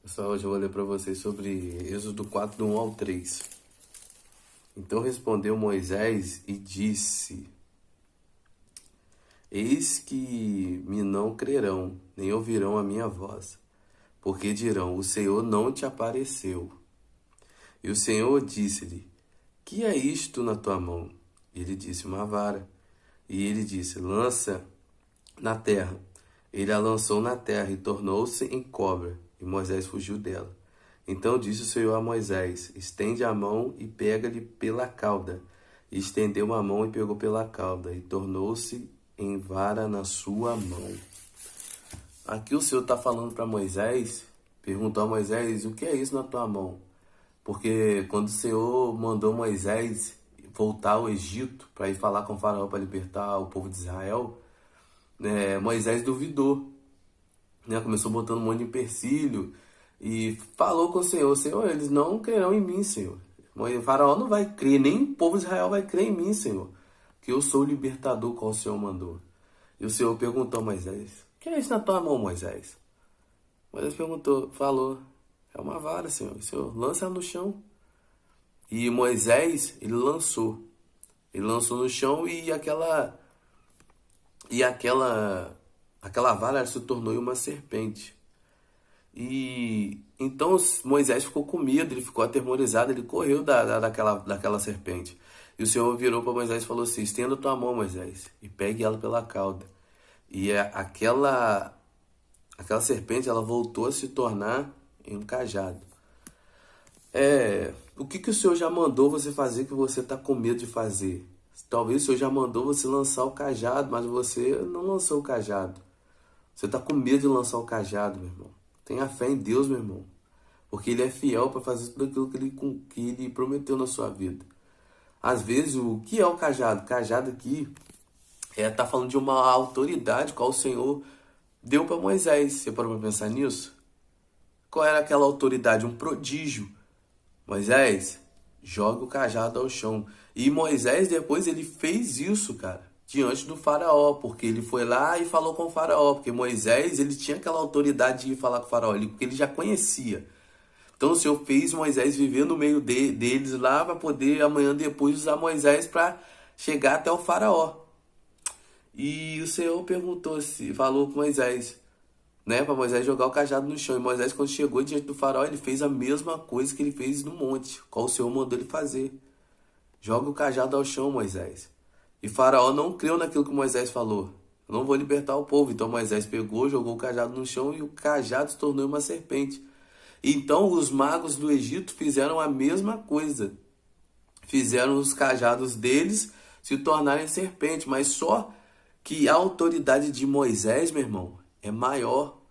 Pessoal, hoje eu vou ler para vocês sobre Êxodo 4, do 1 ao 3. Então respondeu Moisés e disse: Eis que me não crerão, nem ouvirão a minha voz, porque dirão: O Senhor não te apareceu. E o Senhor disse-lhe: Que é isto na tua mão? E ele disse: Uma vara. E ele disse: Lança na terra. Ele a lançou na terra e tornou-se em cobra, e Moisés fugiu dela. Então disse o Senhor a Moisés: Estende a mão e pega-lhe pela cauda. E estendeu a mão e pegou pela cauda, e tornou-se em vara na sua mão. Aqui o Senhor está falando para Moisés, perguntou a Moisés: O que é isso na tua mão? Porque quando o Senhor mandou Moisés voltar ao Egito para ir falar com o faraó para libertar o povo de Israel, Moisés duvidou, né? Começou botando um monte de empecilho e falou com o Senhor: Senhor, eles não crerão em mim, Senhor. O faraó não vai crer, nem o povo de Israel vai crer em mim, Senhor, que eu sou o libertador qual o Senhor mandou. E o Senhor perguntou a Moisés: O que é isso na tua mão, Moisés? Moisés falou: É uma vara, Senhor. O Senhor lança no chão. E Moisés, ele lançou. Ele lançou no chão aquela vara se tornou uma serpente. E então Moisés ficou com medo, ele ficou atemorizado, ele correu daquela serpente. E o Senhor virou para Moisés e falou assim: Estenda tua mão, Moisés, e pegue ela pela cauda. E aquela serpente, ela voltou a se tornar em um cajado. O que o Senhor já mandou você fazer que você está com medo de fazer? Talvez o Senhor já mandou você lançar o cajado, mas você não lançou o cajado. Você está com medo de lançar o cajado, meu irmão. Tenha fé em Deus, meu irmão. Porque Ele é fiel para fazer tudo aquilo que ele prometeu na sua vida. Às vezes, o que é o cajado? O cajado aqui tá falando de uma autoridade qual o Senhor deu para Moisés. Você parou para pensar nisso? Qual era aquela autoridade? Um prodígio. Moisés, joga o cajado ao chão. E Moisés depois ele fez isso, cara, diante do faraó, porque ele foi lá e falou com o faraó, porque Moisés ele tinha aquela autoridade de ir falar com o faraó, porque ele já conhecia. Então o Senhor fez Moisés viver no meio deles lá para poder amanhã depois usar Moisés para chegar até o faraó. E o Senhor falou com Moisés, né, para Moisés jogar o cajado no chão. E Moisés, quando chegou diante do faraó, ele fez a mesma coisa que ele fez no monte, qual o Senhor mandou ele fazer. Joga o cajado ao chão, Moisés. E faraó não creu naquilo que Moisés falou. Eu não vou libertar o povo. Então Moisés pegou, jogou o cajado no chão e o cajado se tornou uma serpente. Então os magos do Egito fizeram a mesma coisa. Fizeram os cajados deles se tornarem serpente, mas só que a autoridade de Moisés, meu irmão, é maior.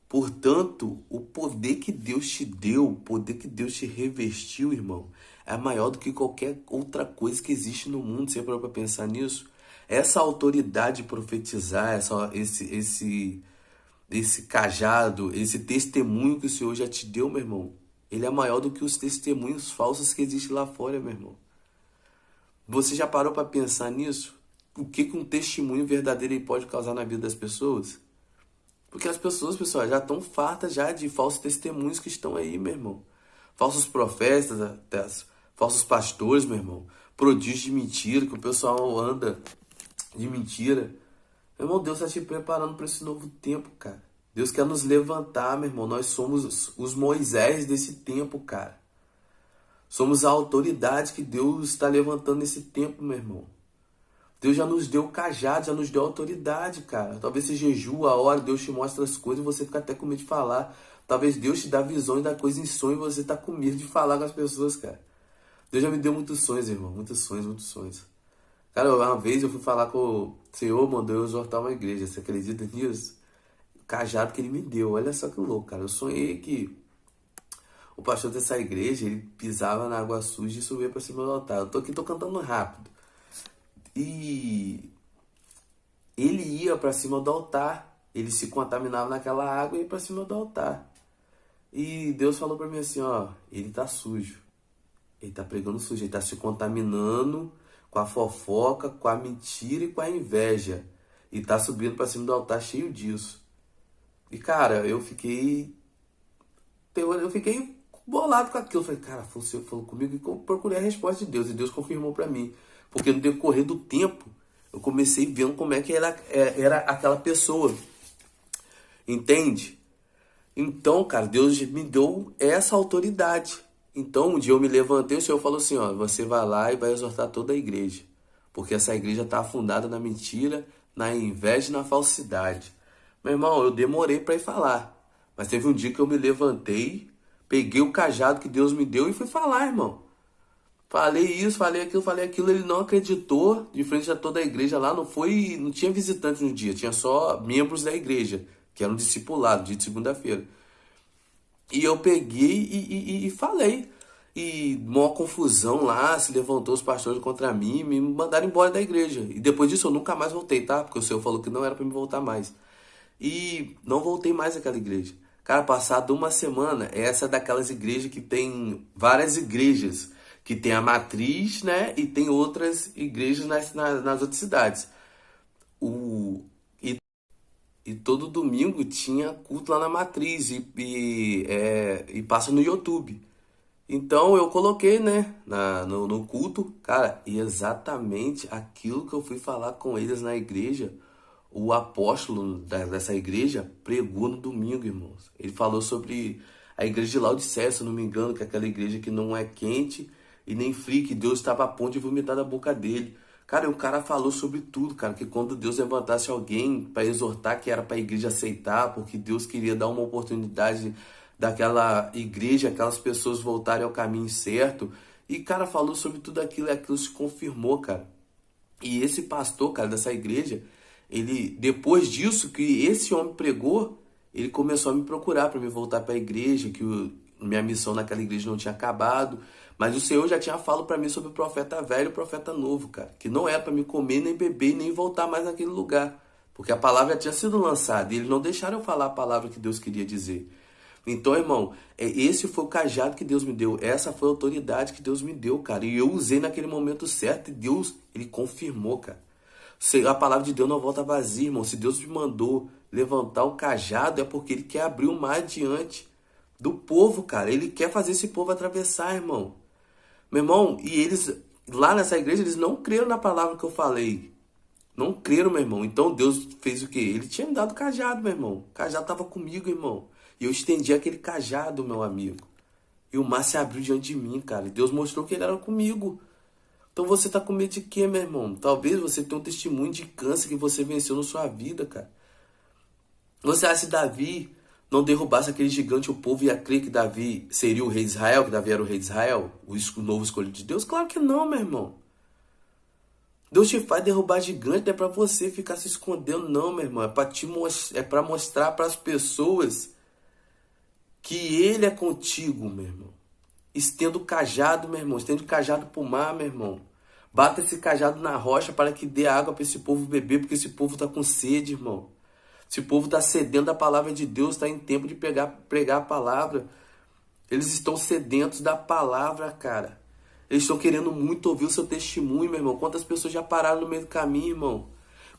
Portanto, o poder que Deus te deu, o poder que Deus te revestiu, irmão, é maior do que qualquer outra coisa que existe no mundo. Você parou para pensar nisso? Essa autoridade de profetizar, esse cajado, esse testemunho que o Senhor já te deu, meu irmão, ele é maior do que os testemunhos falsos que existem lá fora, meu irmão. Você já parou para pensar nisso? O que um testemunho verdadeiro pode causar na vida das pessoas? Porque as pessoas, pessoal, já estão fartas já de falsos testemunhos que estão aí, meu irmão. Falsos profetas, até falsos pastores, meu irmão. Prodígios de mentira, que o pessoal anda de mentira. Meu irmão, Deus está te preparando para esse novo tempo, cara. Deus quer nos levantar, meu irmão. Nós somos os Moisés desse tempo, cara. Somos a autoridade que Deus está levantando nesse tempo, meu irmão. Deus já nos deu o cajado, já nos deu autoridade, cara. Talvez você jejua a hora, Deus te mostra as coisas e você fica até com medo de falar. Talvez Deus te dá visões da coisa em sonho e você tá com medo de falar com as pessoas, cara. Deus já me deu muitos sonhos, irmão. Muitos sonhos, muitos sonhos. Cara, uma vez eu fui falar com o Senhor, mandou eu exortar uma igreja. Você acredita nisso? O cajado que ele me deu. Olha só que louco, cara. Eu sonhei que o pastor dessa igreja, ele pisava na água suja e subia pra cima do altar. Eu tô aqui, tô cantando rápido. E ele ia para cima do altar, ele se contaminava naquela água e ia para cima do altar. E Deus falou para mim assim, ó, ele tá sujo, ele tá pregando sujo, ele tá se contaminando com a fofoca, com a mentira e com a inveja. E tá subindo para cima do altar cheio disso. E cara, eu fiquei Eu fiquei bolado com aquilo. Eu falei, cara, foi o Senhor que falou comigo e eu procurei a resposta de Deus. E Deus confirmou para mim. Porque no decorrer do tempo, eu comecei vendo como é que era aquela pessoa. Entende? Então, cara, Deus me deu essa autoridade. Então, um dia eu me levantei, o Senhor falou assim, ó, você vai lá e vai exortar toda a igreja. Porque essa igreja está afundada na mentira, na inveja e na falsidade. Meu irmão, eu demorei para ir falar. Mas teve um dia que eu me levantei, peguei o cajado que Deus me deu e fui falar, irmão. Falei isso, falei aquilo, ele não acreditou de frente a toda a igreja lá, não tinha visitantes no dia, tinha só membros da igreja, que eram discipulados, dia de segunda-feira. E eu peguei e falei. E uma confusão lá, se levantou os pastores contra mim, me mandaram embora da igreja. E depois disso eu nunca mais voltei, tá? Porque o Senhor falou que não era para me voltar mais. E não voltei mais àquela igreja. Cara, passado uma semana, essa é daquelas igrejas que tem várias igrejas. Que tem a matriz, né? E tem outras igrejas nas outras cidades. E todo domingo tinha culto lá na matriz e passa no YouTube. Então eu coloquei, né, no culto, cara, e exatamente aquilo que eu fui falar com eles na igreja, o apóstolo dessa igreja pregou no domingo, irmãos. Ele falou sobre a igreja de Laodiceia, se eu não me engano, que é aquela igreja que não é quente e nem fria, que Deus estava a ponto de vomitar da boca dele. Cara, o cara falou sobre tudo, cara, que quando Deus levantasse alguém para exortar, que era para a igreja aceitar, porque Deus queria dar uma oportunidade daquela igreja, aquelas pessoas voltarem ao caminho certo. E, cara, falou sobre tudo aquilo e aquilo se confirmou, cara. E esse pastor, cara, dessa igreja, ele, depois disso que esse homem pregou, ele começou a me procurar para me voltar para a igreja, que minha missão naquela igreja não tinha acabado. Mas o Senhor já tinha falado para mim sobre o profeta velho e o profeta novo, cara. Que não era para me comer, nem beber, nem voltar mais naquele lugar. Porque a palavra já tinha sido lançada e eles não deixaram eu falar a palavra que Deus queria dizer. Então, irmão, esse foi o cajado que Deus me deu. Essa foi a autoridade que Deus me deu, cara. E eu usei naquele momento certo e Deus, ele confirmou, cara. A palavra de Deus não volta vazia, irmão. Se Deus me mandou levantar o cajado, é porque ele quer abrir o mar adiante do povo, cara. Ele quer fazer esse povo atravessar, irmão. Meu irmão, e eles, lá nessa igreja, eles não creram na palavra que eu falei. Não creram, meu irmão. Então Deus fez o quê? Ele tinha me dado o cajado, meu irmão. O cajado estava comigo, irmão. E eu estendi aquele cajado, meu amigo. E o mar se abriu diante de mim, cara. E Deus mostrou que ele era comigo. Então você tá com medo de quê, meu irmão? Talvez você tenha um testemunho de câncer que você venceu na sua vida, cara. Você acha que Davi não derrubasse aquele gigante, o povo ia crer que Davi seria o rei de Israel, que Davi era o rei de Israel, o novo escolhido de Deus? Claro que não, meu irmão. Deus te faz derrubar gigante, não é para você ficar se escondendo, não, meu irmão. É para mostrar para as pessoas que ele é contigo, meu irmão. Estenda o cajado, meu irmão. Estenda o cajado pro mar, meu irmão. Bata esse cajado na rocha para que dê água para esse povo beber, porque esse povo tá com sede, irmão. Esse povo está sedento da palavra de Deus, está em tempo de pregar a palavra. Eles estão sedentos da palavra, cara. Eles estão querendo muito ouvir o seu testemunho, meu irmão. Quantas pessoas já pararam no meio do caminho, irmão?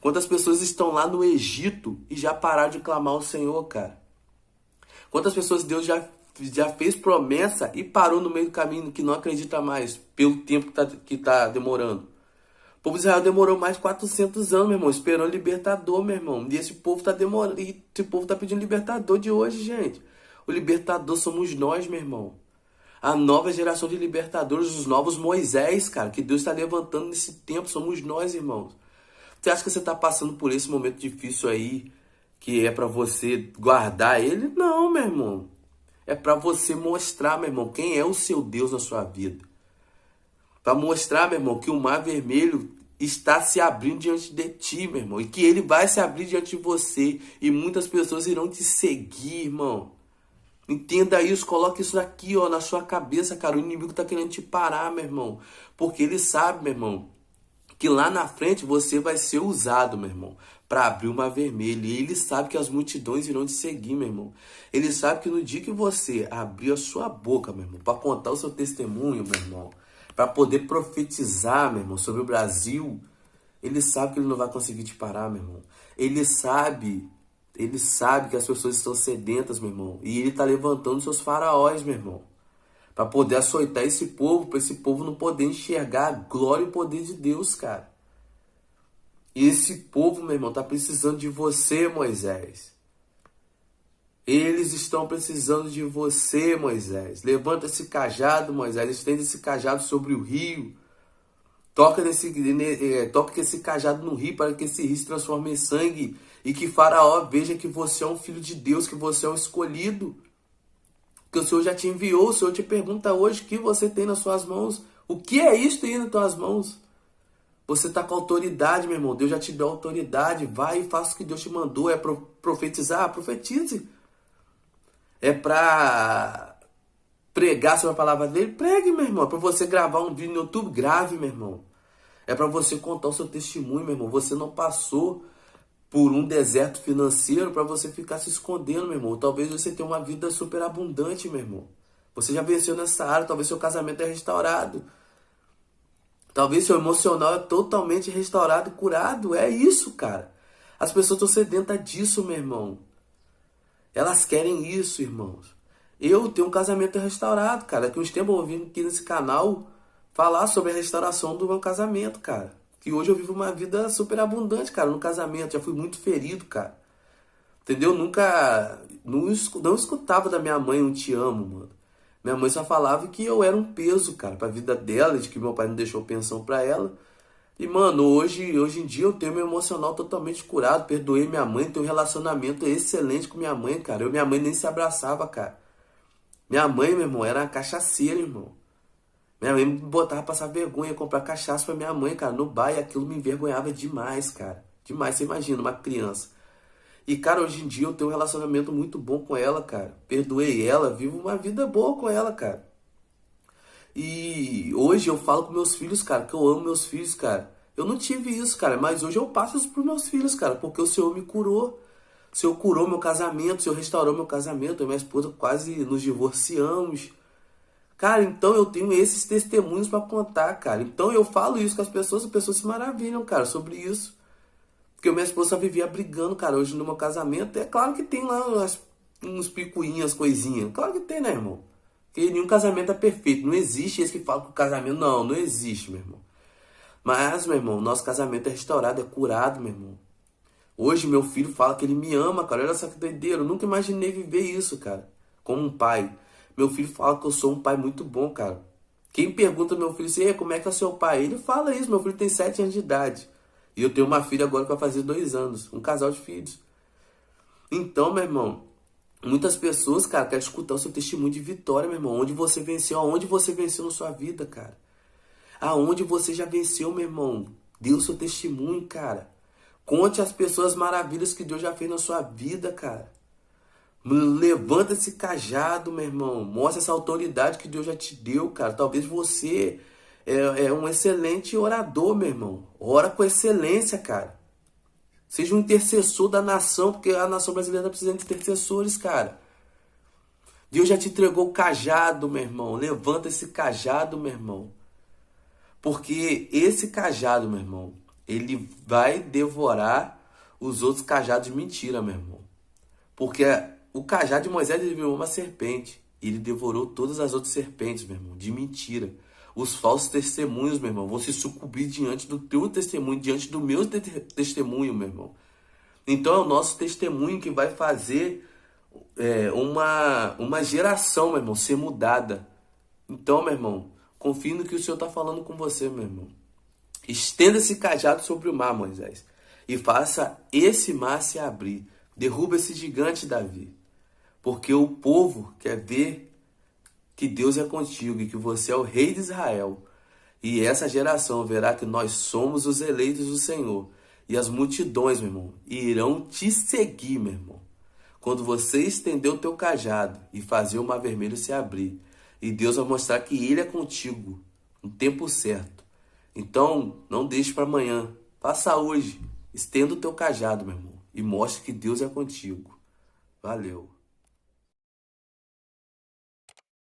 Quantas pessoas estão lá no Egito e já pararam de clamar ao Senhor, cara? Quantas pessoas Deus já fez promessa e parou no meio do caminho que não acredita mais, pelo tempo que tá demorando? O povo de Israel demorou mais de 400 anos, meu irmão, esperando libertador, meu irmão. E esse povo tá demorando, e esse povo tá pedindo libertador de hoje, gente. O libertador somos nós, meu irmão. A nova geração de libertadores, os novos Moisés, cara, que Deus está levantando nesse tempo, somos nós, irmãos. Você acha que você tá passando por esse momento difícil aí, que é para você guardar ele? Não, meu irmão. É para você mostrar, meu irmão, quem é o seu Deus na sua vida. Para mostrar, meu irmão, que o mar vermelho está se abrindo diante de ti, meu irmão. E que ele vai se abrir diante de você. E muitas pessoas irão te seguir, irmão. Entenda isso, coloque isso aqui, ó, na sua cabeça, cara. O inimigo tá querendo te parar, meu irmão. Porque ele sabe, meu irmão, que lá na frente você vai ser usado, meu irmão, para abrir o mar vermelho. E ele sabe que as multidões irão te seguir, meu irmão. Ele sabe que no dia que você abrir a sua boca, meu irmão, para contar o seu testemunho, meu irmão, para poder profetizar, meu irmão, sobre o Brasil, ele sabe que ele não vai conseguir te parar, meu irmão. Ele sabe Ele sabe que as pessoas estão sedentas, meu irmão. E ele está levantando seus faraós, meu irmão. Para poder açoitar esse povo, para esse povo não poder enxergar a glória e o poder de Deus, cara. E esse povo, meu irmão, está precisando de você, Moisés. Eles estão precisando de você, Moisés. Levanta esse cajado, Moisés. Estende esse cajado sobre o rio. Toca esse cajado no rio para que esse rio se transforme em sangue. E que Faraó veja que você é um filho de Deus, que você é um escolhido. Que o Senhor já te enviou. O Senhor te pergunta hoje o que você tem nas suas mãos. O que é isto aí nas tuas mãos? Você está com autoridade, meu irmão. Deus já te deu autoridade. Vai e faça o que Deus te mandou. É profetizar? Profetize. É para pregar sobre a palavra dele? Pregue, meu irmão. É para você gravar um vídeo no YouTube? Grave, meu irmão. É para você contar o seu testemunho, meu irmão. Você não passou por um deserto financeiro para você ficar se escondendo, meu irmão. Talvez você tenha uma vida super abundante, meu irmão. Você já venceu nessa área. Talvez seu casamento é restaurado. Talvez seu emocional é totalmente restaurado e curado. É isso, cara. As pessoas estão sedentas disso, meu irmão. Elas querem isso, irmãos. Eu tenho um casamento restaurado, cara. Daqui uns tempos eu vou vir aqui nesse canal falar sobre a restauração do meu casamento, cara. Que hoje eu vivo uma vida super abundante, cara, no casamento. Já fui muito ferido, cara. Entendeu? Não escutava da minha mãe um te amo, mano. Minha mãe só falava que eu era um peso, cara, pra vida dela, de que meu pai não deixou pensão pra ela. E, mano, hoje em dia eu tenho meu emocional totalmente curado. Perdoei minha mãe, tenho um relacionamento excelente com minha mãe, cara. Minha mãe nem se abraçava, cara. Minha mãe, meu irmão, era uma cachaceira, irmão. Minha mãe me botava pra passar vergonha, comprar cachaça pra minha mãe, cara, no bar. E aquilo me envergonhava demais, cara. Demais, você imagina, uma criança. E, cara, hoje em dia eu tenho um relacionamento muito bom com ela, cara. Perdoei ela, vivo uma vida boa com ela, cara. E hoje eu falo com meus filhos, cara, que eu amo meus filhos, cara. Eu não tive isso, cara, mas hoje eu passo isso pros meus filhos, cara, porque o Senhor me curou. O Senhor curou meu casamento, o Senhor restaurou meu casamento. Eu e minha esposa quase nos divorciamos. Cara, então eu tenho esses testemunhos pra contar, cara. Então eu falo isso com as pessoas se maravilham, cara, sobre isso. Porque minha esposa vivia brigando, cara, hoje no meu casamento. É claro que tem lá uns picuinhas, coisinhas. Claro que tem, né, irmão? Porque nenhum casamento é perfeito. Não existe esse que fala que o casamento... Não existe, meu irmão. Mas, meu irmão, nosso casamento é restaurado, é curado, meu irmão. Hoje meu filho fala que ele me ama, cara. Olha só que doideira. Eu nunca imaginei viver isso, cara. Como um pai. Meu filho fala que eu sou um pai muito bom, cara. Quem pergunta ao meu filho assim, como é que é seu pai? Ele fala isso. Meu filho tem 7 anos de idade. E eu tenho uma filha agora que vai fazer 2 anos. Um casal de filhos. Então, meu irmão, muitas pessoas, cara, querem escutar o seu testemunho de vitória, meu irmão. Onde você venceu, aonde você venceu na sua vida, cara. Aonde você já venceu, meu irmão. Dê o seu testemunho, cara. Conte às pessoas as maravilhas que Deus já fez na sua vida, cara. Levanta esse cajado, meu irmão. Mostra essa autoridade que Deus já te deu, cara. Talvez você é um excelente orador, meu irmão. Ora com excelência, cara. Seja um intercessor da nação, porque a nação brasileira está precisando de intercessores, cara. Deus já te entregou o cajado, meu irmão. Levanta esse cajado, meu irmão. Porque esse cajado, meu irmão, ele vai devorar os outros cajados de mentira, meu irmão. Porque o cajado de Moisés, ele virou uma serpente. E ele devorou todas as outras serpentes, meu irmão, de mentira. Os falsos testemunhos, meu irmão, vão se sucumbir diante do teu testemunho, diante do meu testemunho, meu irmão. Então é o nosso testemunho que vai fazer uma geração, meu irmão, ser mudada. Então, meu irmão, confie no que o Senhor está falando com você, meu irmão. Estenda esse cajado sobre o mar, Moisés, e faça esse mar se abrir. Derruba esse gigante, Davi. Porque o povo quer ver que Deus é contigo e que você é o rei de Israel. E essa geração verá que nós somos os eleitos do Senhor. E as multidões, meu irmão, irão te seguir, meu irmão. Quando você estender o teu cajado e fazer o mar vermelho se abrir. E Deus vai mostrar que Ele é contigo no tempo certo. Então, não deixe para amanhã. Faça hoje. Estenda o teu cajado, meu irmão. E mostre que Deus é contigo. Valeu.